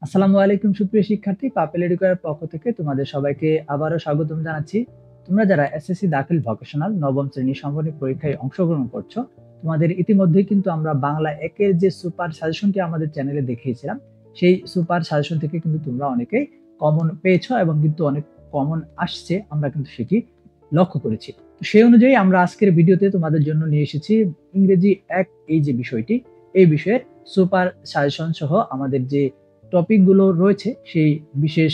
আসসালামু আলাইকুম সুপ্রিয় শিক্ষার্থী, পাপেল এডুকেয়ার পক্ষ থেকে তোমাদের সবাইকে আবারও স্বাগতম জানাচ্ছি। তোমরা যারা এসএসসি দাখিল ভোকেশনাল নবম শ্রেণী সামগ্রিক পরীক্ষায় অংশগ্রহণ করছো, তোমাদের ইতিমধ্যেই কিন্তু আমরা বাংলা একের যে সুপার সাজেশনটি আমাদের চ্যানেলে দেখিয়েছিলাম, সেই সুপার সাজেশন থেকে কিন্তু তোমরা অনেকেই কমন পেয়েছো এবং কিন্তু অনেক কমন আসছে, আমরা কিন্তু সেটি লক্ষ্য করেছি। তো সেই অনুযায়ী আমরা আজকের ভিডিওতে তোমাদের জন্য নিয়ে এসেছি ইংরেজি এক এই যে বিষয়টি, এই বিষয়ের সুপার সাজেশন সহ আমাদের যে টপিকগুলো রয়েছে সেই বিশেষ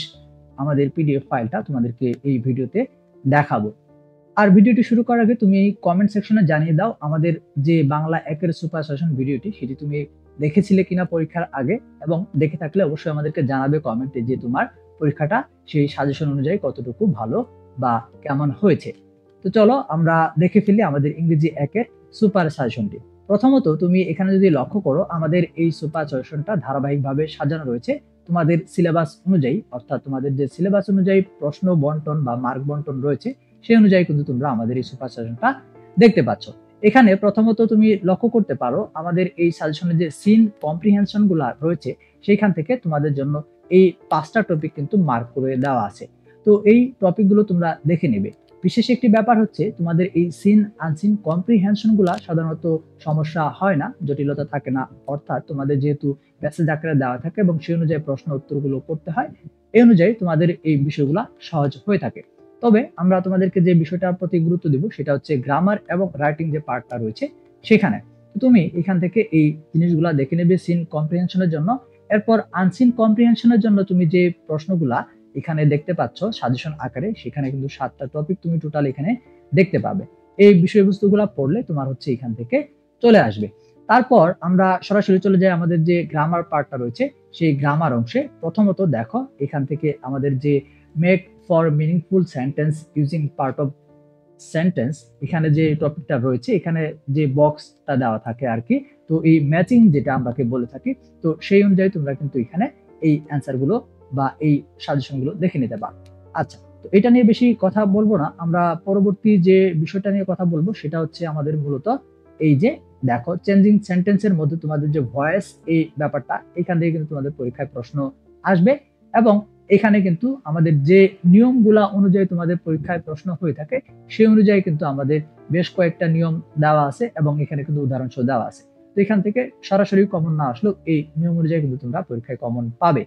আমাদের পিডিএফ ফাইলটা তোমাদেরকে এই ভিডিওতে দেখাবো। আর ভিডিওটি শুরু করার আগে তুমি কমেন্ট সেকশনে জানিয়ে দাও আমাদের যে বাংলা একের সুপার সাজেশন ভিডিওটি সেটি তুমি দেখেছিলে কিনা পরীক্ষার আগে, এবং দেখে থাকলে অবশ্যই আমাদেরকে জানাবে কমেন্টে যে তোমার পরীক্ষাটা সেই সাজেশন অনুযায়ী কতটুকু ভালো বা কেমন হয়েছে। তো চলো আমরা দেখে ফেলি আমাদের ইংরেজি একের সুপার সাজেশনটি। প্রথমত তুমি এখানে যদি লক্ষ্য করো, আমাদের এই সুপার সাজেশনটা ধারাবাহিকভাবে সাজানো রয়েছে তোমাদের সিলেবাস অনুযায়ী, অর্থাৎ তোমাদের যে সিলেবাস অনুযায়ী প্রশ্ন বন্টন বা মার্ক বন্টন রয়েছে সেই অনুযায়ী কিন্তু তোমরা আমাদের এই সুপার সাজেশনটা দেখতে পাচ্ছ। এখানে প্রথমত তুমি লক্ষ্য করতে পারো আমাদের এই সাজেশনে যে সিন কম্প্রিহেনশন গুলা রয়েছে সেইখান থেকে তোমাদের জন্য এই 5টা টপিক কিন্তু মার্ক করে দেওয়া আছে। তো এই টপিকগুলো তোমরা দেখে নেবে। বিশেষ একটি ব্যাপার হচ্ছে তোমাদের এই সিন আনসিন কম্প্রিহেনশন গুলা সাধারণত সমস্যা হয় না, জটিলতা থাকে না, অর্থাৎ তোমাদের যেহেতু প্যাসেজ আকারে দেওয়া থাকে এবং সেই অনুযায়ী প্রশ্ন উত্তরগুলো করতে হয়, এই অনুযায়ী তোমাদের এই বিষয়গুলো সহজ হয়ে থাকে। তবে আমরা তোমাদেরকে যে বিষয়টার প্রতি গুরুত্ব দিব সেটা হচ্ছে গ্রামার এবং রাইটিং যে পার্টটা রয়েছে সেখানে। তুমি এখান থেকে এই জিনিসগুলা দেখে নেবে সিন কম্প্রিহেনশনের জন্য। এরপর আনসিন কম্প্রিহেনশনের জন্য তুমি যে প্রশ্নগুলা এখানে দেখতে পাচ্ছ সাজেশন আকারে, সেখানে কিন্তু 7টা টপিক তুমি টোটাল এখানে দেখতে পাবে। এই বিষয়বস্তুগুলা পড়লে তোমার হচ্ছে এখান থেকে চলে আসবে। তারপর আমরা সরাসরি চলে যাই আমাদের যে গ্রামার পার্টটা রয়েছে সেই গ্রামার অংশে। প্রথমত দেখো এখান থেকে আমাদের যে make for meaningful sentence using part of sentence, এখানে যে টপিকটা রয়েছে এখানে যে বক্সটা দেওয়া থাকে আর কি, তো এই ম্যাচিং যেটা আমরা বলে থাকি, তো সেই অনুযায়ী তোমরা কিন্তু এখানে এই অ্যান্সার গুলো বা এই সাজেশন গুলো দেখে নিতে পারো। আচ্ছা, তো এটা নিয়ে বেশি কথা বলবো না, আমরা পরবর্তী যে বিষয়টা নিয়ে কথা বলবো সেটা হচ্ছে আমাদের মূলত এই যে দেখো চেঞ্জিং সেন্টেন্সের মধ্যে তোমাদের যে ভয়েস এই ব্যাপারটা, এখান থেকে কিন্তু তোমাদের পরীক্ষায় প্রশ্ন আসবে এবং এখানে কিন্তু আমাদের যে নিয়মগুলা অনুযায়ী তোমাদের পরীক্ষায় প্রশ্ন হয়ে থাকে সেই অনুযায়ী কিন্তু আমাদের বেশ কয়েকটা নিয়ম দেওয়া আছে এবং এখানে কিন্তু উদাহরণ সহ দেওয়া আছে। তো এখান থেকে সরাসরি কমন না আসলেও এই নিয়ম অনুযায়ী কিন্তু তোমরা পরীক্ষায় কমন পাবে।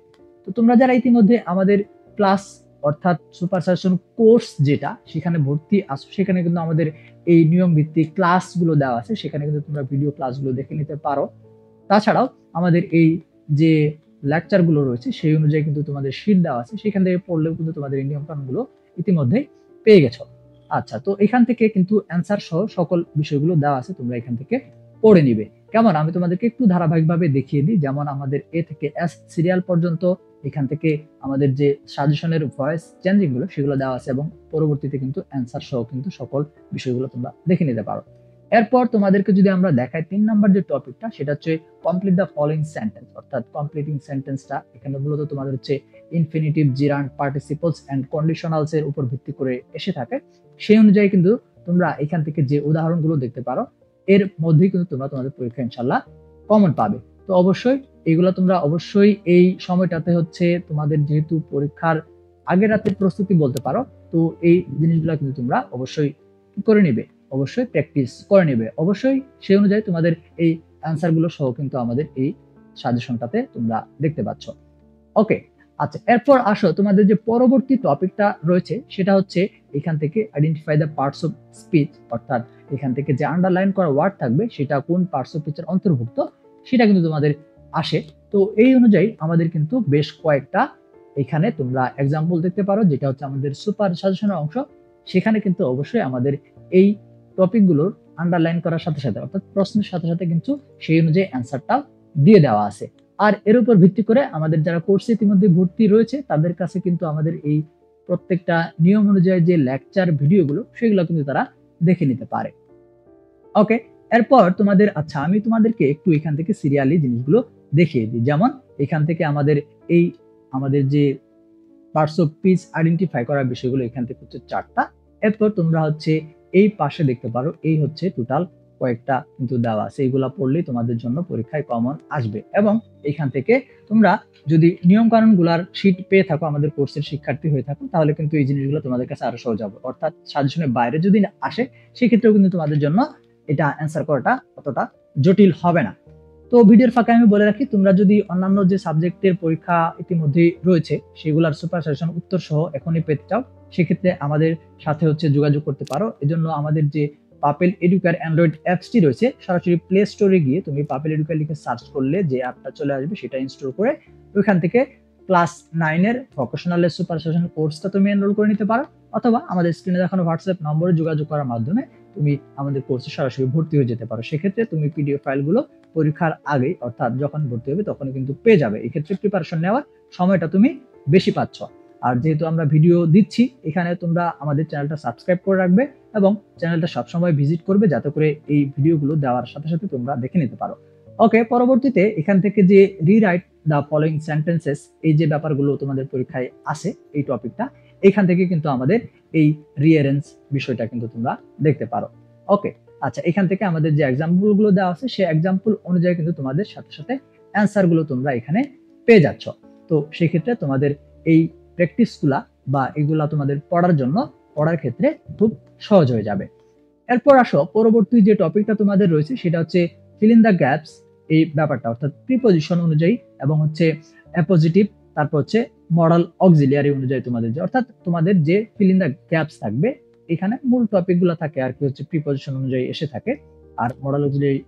তো তোমরা যারা ইতিমধ্যে আমাদের ক্লাস অর্থাৎ সুপার সাজেশন কোর্স যেটা সেখানে ভর্তি আসো, সেখানে কিন্তু আমাদের এই নিয়ম ভিত্তিক ক্লাসগুলো দেওয়া আছে, সেখানে কিন্তু তোমরা ভিডিও ক্লাসগুলো দেখে নিতে পারো। তাছাড়াও আমাদের এই যে লেকচার গুলো রয়েছে সেই অনুযায়ী কিন্তু তোমাদের শীট দেওয়া আছে, সেখান থেকে পড়লেও কিন্তু তোমাদের এই নিয়ম কানুন গুলো ইতিমধ্যেই পেয়ে গেছো। আচ্ছা, তো এখান থেকে কিন্তু অ্যান্সার সহ সকল বিষয়গুলো দেওয়া আছে, তোমরা এখান থেকে পড়ে নিবে। কেমন আমি তোমাদেরকে একটু ধারাবাহিকভাবে দেখিয়ে দিই, যেমন আমাদের এ থেকে এস সিরিয়াল পর্যন্ত এখান থেকে আমাদের যে সাজেশনের ভয়েস চেঞ্জিং গুলো সেগুলো দেওয়া আছে এবং পরবর্তীতে কিন্তু অ্যান্সার সহ কিন্তু সকল বিষয়গুলো তোমরা দেখে নিতে পারো। এরপর তোমাদেরকে যদি আমরা দেখাই 3 নাম্বার যে টপিকটা সেটা হচ্ছে কমপ্লিট দ্য ফলোইং সেন্টেন্স, অর্থাৎ কমপ্লিটিং সেন্টেন্সটা এখানে মূলত তোমাদের হচ্ছে infinitive, gerund, participles and conditionals এর উপর ভিত্তি করে এসে থাকে। সেই অনুযায়ী কিন্তু তোমরা এখান থেকে যে উদাহরণগুলো দেখতে পারো এর মধ্যেই কিন্তু তোমরা তোমাদের পরীক্ষা ইনশাআল্লাহ কমন পাবে। তো অবশ্যই এগুলো তোমরা অবশ্যই এই সময়টাতে হচ্ছে তোমাদের যেহেতু পরীক্ষার আগের রাতের প্রস্তুতি বলতে পারো, তো এই জিনিসগুলো কিন্তু তোমরা অবশ্যই করে নিবে, অবশ্যই প্র্যাকটিস করে নেবে। অবশ্যই সেই অনুযায়ী তোমাদের এই অ্যান্সার গুলো সহ কিন্তু আমাদের এই সাজেশনটাতে তোমরা দেখতে পাচ্ছ। ওকে, আচ্ছা, এরপর আসো তোমাদের যে পরবর্তী টপিকটা রয়েছে সেটা হচ্ছে এখান থেকে identify the parts of speech, অর্থাৎ এখান থেকে যে আন্ডারলাইন করা ওয়ার্ড থাকবে সেটা কোন পার্টস অফ স্পিচের অন্তর্ভুক্ত সেটা কিন্তু তোমাদের আসে। তো এই অনুযায়ী আমাদের কিন্তু বেশ কয়েকটা এখানে তোমরা এক্সাম্পল দেখতে পারো, যেটা হচ্ছে আমাদের সুপার সাজেশনের অংশ। সেখানে কিন্তু অবশ্যই আমাদের এই টপিকগুলোর আন্ডারলাইন করার সাথে সাথে, অর্থাৎ প্রশ্নের সাথে সাথে কিন্তু সেই অনুযায়ী অ্যান্সারটা দিয়ে দেওয়া আছে। আর এর উপর ভিত্তি করে আমাদের যারা কোর্সে ইতিমধ্যে ভর্তি রয়েছে তাদের কাছে কিন্তু আমাদের এই প্রত্যেকটা নিয়ম অনুযায়ী যে লেকচার ভিডিওগুলো সেগুলো কিন্তু তারা দেখে নিতে পারে। ওকে, এরপর তোমাদের আচ্ছা আমি তোমাদেরকে একটু এখান থেকে সিরিয়ালি জিনিসগুলো দেখিয়ে দিই। যেমন এখান থেকে আমাদের এই আমাদের যে পার্টস অফ স্পিচ আইডেন্টিফাই করার বিষয়গুলো এখান থেকে হচ্ছে 4টা। এরপর তোমরা হচ্ছে এই পাশে দেখতে পারো এই হচ্ছে টোটাল কয়েকটা কিন্তু দেওয়া আছে, এইগুলা পড়লেই তোমাদের জন্য পরীক্ষায় কমন আসবে। এবং এখান থেকে তোমরা যদি নিয়ম কানুন গুলার শীট পেয়ে থাকো, আমাদের কোর্সের শিক্ষার্থী হয়ে থাকো, তাহলে কিন্তু এই জিনিসগুলো তোমাদের কাছে আরো সহজ হবে। অর্থাৎ সাজেশনের বাইরে যদি আসে সেক্ষেত্রেও কিন্তু তোমাদের জন্য এটা অ্যান্সার করাটা অতটা জটিল হবে না। তো ভিডিওর ফাঁকে আমি বলে রাখি, তোমরা যদি অন্যান্য যে সাবজেক্টের পরীক্ষা ইতিমধ্যেই রয়েছে সেগুলোর সুপার সাজেশন উত্তর সহ এখনই পেতে চাও, সেক্ষেত্রে আমাদের সাথে যোগাযোগ করতে পারো। এজন্য আমাদের যে পাপেল এডুকেয়ার অ্যান্ড্রয়েড অ্যাপসটি রয়েছে, সরাসরি প্লে স্টোরে গিয়ে তুমি পাপেল এডুকেয়ার লিখে সার্চ করলে যে অ্যাপটা চলে আসবে সেটা ইনস্টল করে ওইখান থেকে ক্লাস 9 এর ভোকেশনালের সুপার সাজেশন কোর্সটা তুমি এনরোল করে নিতে পারো, অথবা আমাদের স্ক্রিনে দেখানো হোয়াটসঅ্যাপ নম্বরে যোগাযোগ করার মাধ্যমে তুমি আমাদের কোর্সে সরাসরি ভর্তি হয়ে যেতে পারো। সেক্ষেত্রে তুমি পিডিএফ ফাইলগুলো পরীক্ষার আগে অর্থাৎ যখন ভর্তি হবে তখন কিন্তু পেয়ে যাবে। এক্ষেত্রে প্রিপারেশন নেওয়ার সময়টা তুমি বেশি পাচ্ছ। আর যেহেতু আমরা ভিডিও দিচ্ছি, এখানে তোমরা আমাদের চ্যানেলটা সাবস্ক্রাইব করে রাখবে এবং চ্যানেলটা সবসময় ভিজিট করবে, যাতে করে এই ভিডিওগুলো দেওয়ার সাথে সাথে তোমরা দেখে নিতে পারো। ওকে, পরবর্তীতে এখান থেকে যে রিরাইট দ্য ফলোইং সেন্টেন্সেস, এই যে ব্যাপারগুলো তোমাদের পরীক্ষায় আসে, এই টপিকটা এখান থেকে কিন্তু আমাদের এই রিয়ারেন্স বিষয়টা কিন্তু তোমরা দেখতে পারো। ওকে, আচ্ছা, এখান থেকে আমাদের যে এক্সাম্পল গুলো দেওয়া আছে সেই এক্সাম্পল অনুযায়ী কিন্তু তোমাদের সাথে সাথে অ্যান্সার গুলো তোমরা এখানে পেয়ে যাচ্ছ। তো সেক্ষেত্রে তোমাদের এই প্র্যাকটিস গুলা বা এগুলা তোমাদের পড়ার ক্ষেত্রে খুব সহজ হয়ে যাবে। এরপর আসো, পরবর্তী যে টপিকটা তোমাদের রয়েছে সেটা হচ্ছে ফিল ইন দ্য গ্যাপস, এই ব্যাপারটা অর্থাৎ প্রিপজিশন অনুযায়ী এবং অ্যাপোজিটিভ, তারপর মডাল অক্সিলিয়ারি অনুযায়ী তোমাদের অর্থাৎ তোমাদের যে ফিল ইন দ্য গ্যাপস থাকবে, এখানে মূল টপিকগুলো থাকে আর কি প্রিপজিশন অনুযায়ী এসে থাকে, আর মডাল অক্সিলিয়ারি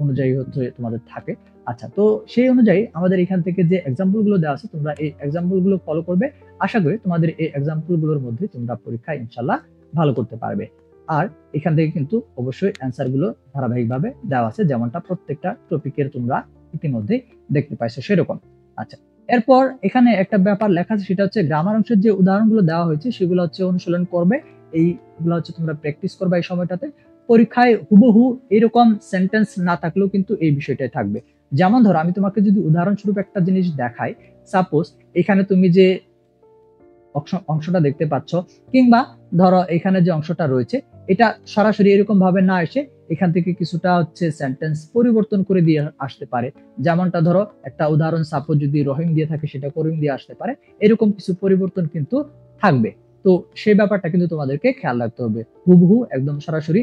অনুযায়ী তোমাদের থাকে। আচ্ছা, তো সেই অনুযায়ী আমাদের এখান থেকে যে এক্সাম্পল গুলো দেওয়া আছে, তোমরা এই এক্সাম্পল গুলো ফলো করবে। আশা করি তোমাদের এই এক্সাম্পল গুলোর মধ্যে তোমরা পরীক্ষা ইনশাল্লাহ ভালো করতে পারবে। আর এখান থেকে কিন্তু অবশ্যই অ্যান্সার গুলো ধারাবাহিকভাবে দেওয়া আছে, যেমনটা প্রত্যেকটা টপিকের তোমরা ইতিমধ্যে দেখতে পাইছো সেরকম। আচ্ছা, এরপর এখানে একটা ব্যাপার লেখা আছে, সেটা গ্রামার অংশের যে উদাহরণগুলো দেওয়া হয়েছে সেগুলো অনুশীলন করবে। এইগুলো তোমরা প্র্যাকটিস করবে এই সময়টাতে। পরীক্ষায় হুবহু এরকম সেন্টেন্স না থাকলেও কিন্তু এই বিষয়টাই থাকবে। যেমন ধরো, আমি তোমাকে যদি উদাহরণস্বরূপ একটা জিনিস দেখাই, সাপোজ এখানে তুমি যে অংশটা দেখতে পাচ্ছ, কিংবা ধরো এখানে যে অংশটা রয়েছে, এটা সরাসরি এরকম ভাবে না এসে এখান থেকে কিছুটা সেন্টেন্স পরিবর্তন করে দিয়ে আসতে পারে। যেমনটা ধরো একটা উদাহরণ, সাপোজ যদি রহিম দিয়ে থাকে সেটা করিম দিয়ে আসতে পারে, এরকম কিছু পরিবর্তন কিন্তু থাকবে। তো সেই ব্যাপারটা কিন্তু তোমাদেরকে খেয়াল রাখতে হবে। হুবহু একদম সরাসরি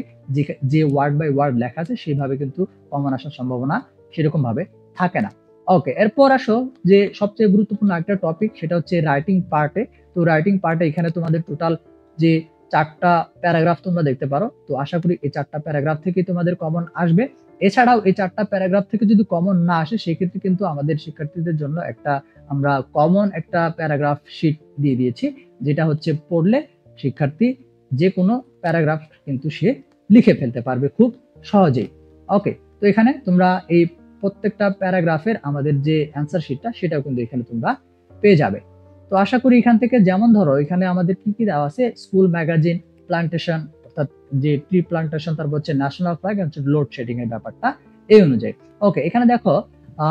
যে ওয়ার্ড বাই ওয়ার্ড লেখা আছে সেইভাবে কিন্তু কমন আসার সম্ভাবনা সেরকম ভাবে থাকে না। ওকে, এরপর আসো যে সবচেয়ে গুরুত্বপূর্ণ একটা টপিক, সেটা রাইটিং পার্টে। তো রাইটিং পার্টে এখানে তোমাদের টোটাল যে 4টা প্যারাগ্রাফ তোমরা দেখতে পারো। তো আশা করি এই 4টা প্যারাগ্রাফ থেকে তোমাদের কমন আসবে। এছাড়াও এই 4টা প্যারাগ্রাফ থেকে যদি কমন না আসে, সেক্ষেত্রে কিন্তু আমাদের শিক্ষার্থীদের জন্য আমরা কমন একটা প্যারাগ্রাফ শিট দিয়ে দিয়েছি, যেটা পড়লে শিক্ষার্থী যে কোনো প্যারাগ্রাফ কিন্তু সে লিখে ফেলতে পারবে খুব সহজেই। ওকে, তো এখানে তোমরা এই প্রত্যেকটা প্যারাগ্রাফের আমাদের যে অ্যান্সার শিটটা সেটাও কিন্তু এখানে তোমরা পেয়ে যাবে। তো আশা করি এখান থেকে, যেমন ধরো এখানে আমাদের কি কি দেওয়া আছে, স্কুল ম্যাগাজিন, প্লান্টেশন অর্থাৎ যে ট্রি প্লান্টেশন, তারপর ন্যাশনাল ফ্ল্যাগ, লোডশেডিং এর ব্যাপারটা এই অনুযায়ী। ওকে, এখানে দেখো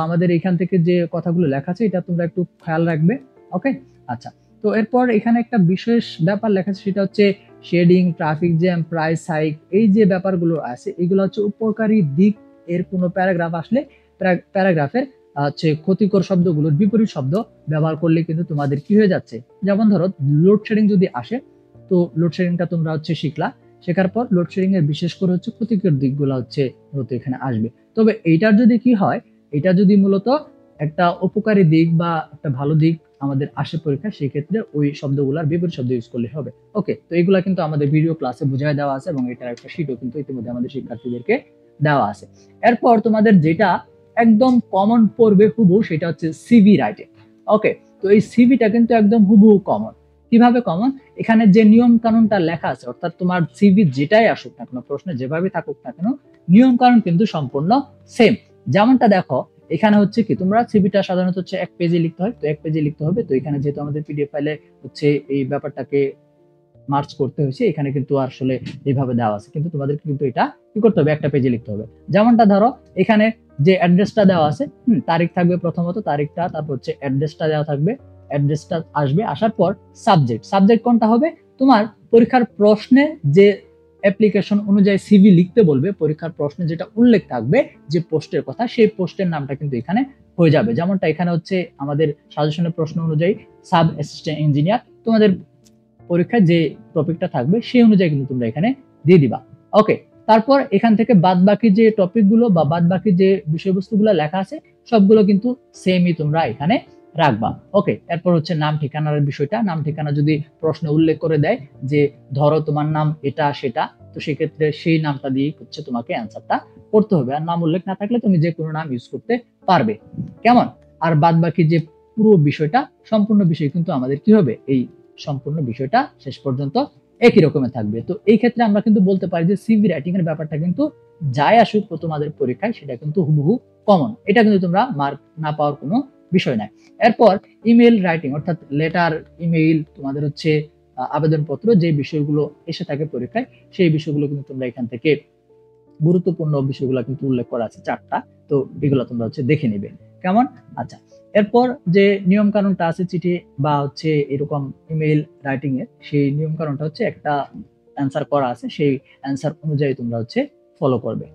আমাদের এখান থেকে যে কথাগুলো লেখা আছে এটা তোমরা একটু খেয়াল রাখবে। ওকে, আচ্ছা, তো এরপর এখানে একটা বিশেষ ব্যাপার লেখা আছে, সেটা shedding, traffic jam, price hike, এই যে ব্যাপারগুলো আছে এগুলো উপকারী দিক। এর কোনো প্যারাগ্রাফ আসলে প্যারাগ্রাফের ক্ষতিকর শব্দগুলোর বিপরীত শব্দ ব্যবহার করলে কিন্তু তোমাদের কি হয়ে যাচ্ছে। যেমন ধরো লোডশেডিং যদি আসে, তো লোডশেডিংটা তোমরা শিখলা, শেখার পর লোডশেডিং এর বিশেষ করে ক্ষতিকর দিকগুলো মূলত এখানে আসবে। তবে এইটার যদি কি হয়, এটা যদি মূলত একটা উপকারী দিক বা একটা ভালো দিক আমাদের আসে পরীক্ষা, সেই ক্ষেত্রে ওই শব্দগুলোর বিপরীত শব্দ ইউজ করলে হবে। ওকে, তো এগুলা কিন্তু আমাদের ভিডিও ক্লাসে বুঝাই দেওয়া আছে এবং এটার একটা শিটও কিন্তু ইতিমধ্যে আমাদের শিক্ষার্থীদেরকে দেওয়া আছে। এরপর তোমাদের যেটা একদম কমন পড়বে হুবহু, সেটা সিভি রাইটিং। ওকে, তো এই সিভিটা কিন্তু একদম হুবহু কমন। কিভাবে কমন? এখানে যে নিয়ম কানুনটা লেখা আছে, অর্থাৎ তোমার সিভি যেটাই আসুক না কেন, প্রশ্নে যেভাবে থাকুক না কেন, নিয়ম কানুন কিন্তু সম্পূর্ণ সেম। যেমনটা দেখো এখানে কি, তোমরা সিভিটা সাধারণত 1 পেজে লিখতে হয়, তো 1 পেজে লিখতে হবে। তো এখানে যেহেতু আমাদের পিডিএফ ফাইলে এই ব্যাপারটাকে মার্চ করতে হয়েছে, এখানে কিন্তু আসলে এইভাবে দেওয়া আছে, কিন্তু তোমাদেরকে কিন্তু এটা কি করতে হবে, একটা পেজে লিখতে হবে। যেমনটা ধরো এখানে যে অ্যাড্রেসটা দেওয়া আছে, তারিখ থাকবে প্রথমত, তারিখটা, তারপর অ্যাড্রেসটা দেওয়া থাকবে, অ্যাড্রেসটা আসবে, আসার পর সাবজেক্ট কোনটা হবে, তোমার পরীক্ষার প্রশ্নে যে অ্যাপ্লিকেশন অনুযায়ী সিভি লিখতে বলবে, পরীক্ষার প্রশ্নে যেটা উল্লেখ থাকবে যে পোস্টের কথা, সেই পোস্টের নামটা কিন্তু এখানে হয়ে যাবে। যেমনটা এখানে হচ্ছে আমাদের সাজেশনের প্রশ্ন অনুযায়ী সাব অ্যাসিস্ট্যান্ট ইঞ্জিনিয়ার, তোমাদের পরীক্ষায় যে টপিকটা থাকবে সেই অনুযায়ী কিন্তু তোমরা এখানে দিয়ে দিবা। ওকে, তারপর এখান থেকে বাদ বাকি যে টপিকগুলো বা বাদ বাকি যে বিষয়বস্তুগুলো লেখা আছে সবগুলো কিন্তু সেমই তোমরা এখানে রাখবা। ওকে, এরপর হচ্ছে নাম ঠিকানার বিষয়টা। নাম ঠিকানা যদি প্রশ্নে উল্লেখ করে দেয় যে ধরো তোমার নাম এটা সেটা, তো সেক্ষেত্রে সেই নামটা দিয়ে হচ্ছে তোমাকে অ্যান্সারটা করতে হবে। আর নাম উল্লেখ না থাকলে তুমি যে কোনো নাম ইউজ করতে পারবে। কেমন? আর বাদ বাকি যে পুরো বিষয়টা, সম্পূর্ণ বিষয় কিন্তু আমাদের কি হবে, এই সম্পূর্ণ বিষয়টা শেষ পর্যন্ত একই রকমের থাকবে। তো এই ক্ষেত্রে আমরা কিন্তু বলতে পারি যে সিভি রাইটিং এর ব্যাপারটা কিন্তু যাই আসুক তোমাদের পরীক্ষায় সেটা কিন্তু হুবহু কমন। এটা কিন্তু তোমরা মার্ক না পাওয়ার কোনো বিষয় নাই। এরপর ইমেল রাইটিং, অর্থাৎ লেটার, ইমেইল, তোমাদের হচ্ছে আবেদনপত্র, যে বিষয়গুলো এসে থাকে পরীক্ষায়, সেই বিষয়গুলো কিন্তু তোমরা এখান থেকে গুরুত্বপূর্ণ বিষয়গুলো কিন্তু উল্লেখ করা আছে 4টা। তো এগুলো তোমরা হচ্ছে দেখে নিবে। কেমন? আচ্ছা, এরপর যে নিয়ম কানুনটা আছে চিঠি বা হচ্ছে এরকম ইমেইল রাইটিং এর, সেই নিয়ম কানুনটা হচ্ছে একটা অ্যান্সার করা আছে, সেই অ্যান্সার অনুযায়ী তোমরা হচ্ছে ফলো করবে।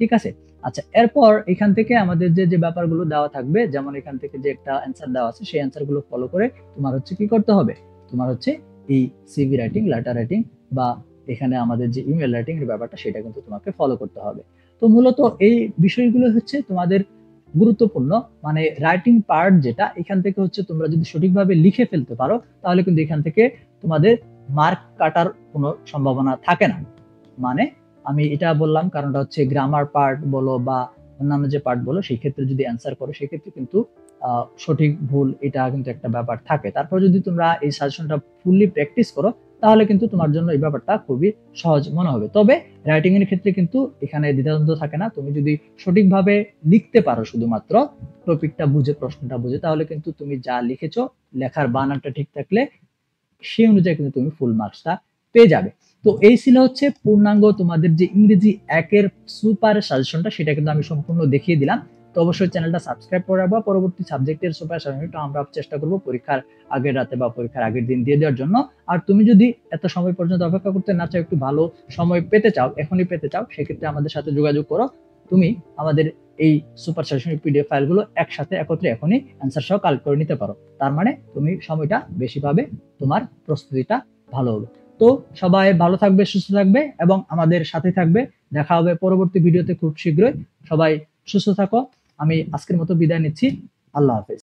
ঠিক আছে? আচ্ছা, এরপর এখান থেকে আমাদের যে ব্যাপারগুলো দেওয়া থাকবে, যেমন এখান থেকে যে একটা অ্যান্সার দেওয়া আছে সেই অ্যান্সারগুলো ফলো করে তোমার হচ্ছে কি করতে হবে, তোমার হচ্ছে এই সিভি রাইটিং, লেটার রাইটিং বা এখানে আমাদের যে ইমেল রাইটিং এর ব্যাপারটা সেটা কিন্তু তোমাকে ফলো করতে হবে। তো মূলত এই বিষয়গুলো হচ্ছে তোমাদের গুরুত্বপূর্ণ, মানে রাইটিং পার্ট যেটা, এখান থেকে হচ্ছে তোমরা যদি সঠিকভাবে লিখে ফেলতে পারো তাহলে কিন্তু এখান থেকে তোমাদের মার্ক কাটার কোনো সম্ভাবনা থাকে না। মানে আমি এটা বললাম কারণটা হচ্ছে গ্রামার পার্ট বলো বা অন্যান্য যে পার্ট বলো, সেই ক্ষেত্রে যদি অ্যান্সার করো সেক্ষেত্রে কিন্তু সঠিক ভুল এটা কিন্তু একটা ব্যাপার থাকে। তারপর যদি তোমরা এই সাজেশনটা ফুললি প্র্যাকটিস করো তাহলে কিন্তু তোমার জন্য এই ব্যাপারটা খুবই সহজ মনে হবে। তবে রাইটিং এর ক্ষেত্রে কিন্তু এখানে দ্বিধাদ্বন্দ্ব থাকে না। তুমি যদি সঠিকভাবে লিখতে পারো, শুধুমাত্র টপিকটা বুঝে, প্রশ্নটা বুঝে, তাহলে কিন্তু তুমি যা লিখেছো, লেখার বানানটা ঠিক থাকলে সেই অনুযায়ী কিন্তু তুমি ফুল মার্কসটা পেয়ে যাবে। তো এই ছিল হচ্ছে পূর্ণাঙ্গ তোমাদের যে ইংরেজি 1 এর সুপার সাজেশনটা, সেটা কিন্তু আমি সম্পূর্ণ দেখিয়ে দিলাম। তো অবশ্যই চ্যানেলটা সাবস্ক্রাইব করে রাখবা। পরবর্তী সাবজেক্টের সুপার সাজেশনটা আমরা চেষ্টা করব পরীক্ষার আগের রাতে বা পরীক্ষার আগের দিন দিয়ে দেওয়ার জন্য। আর তুমি যদি এত সময় পর্যন্ত অপেক্ষা করতে না চাও, একটু ভালো সময় পেতে চাও, এখনই পেতে চাও, সেক্ষেত্রে আমাদের সাথে যোগাযোগ করো। তুমি আমাদের এই সুপার সাজেশনের পিডিএফ ফাইলগুলো একসাথে একত্রে এখনই অ্যান্সার সহ কালেক্ট করে নিতে পারো। তার মানে তুমি সময়টা বেশি পাবে, তোমার প্রস্তুতিটা ভালো হবে। তো সবাই ভালো থাকবে, সুস্থ থাকবে এবং আমাদের সাথে থাকবে। দেখা হবে পরবর্তী ভিডিওতে খুব শীঘ্রই। সবাই সুস্থ থাকো। আমি আজকের মতো বিদায় নিচ্ছি। আল্লাহ হাফেজ।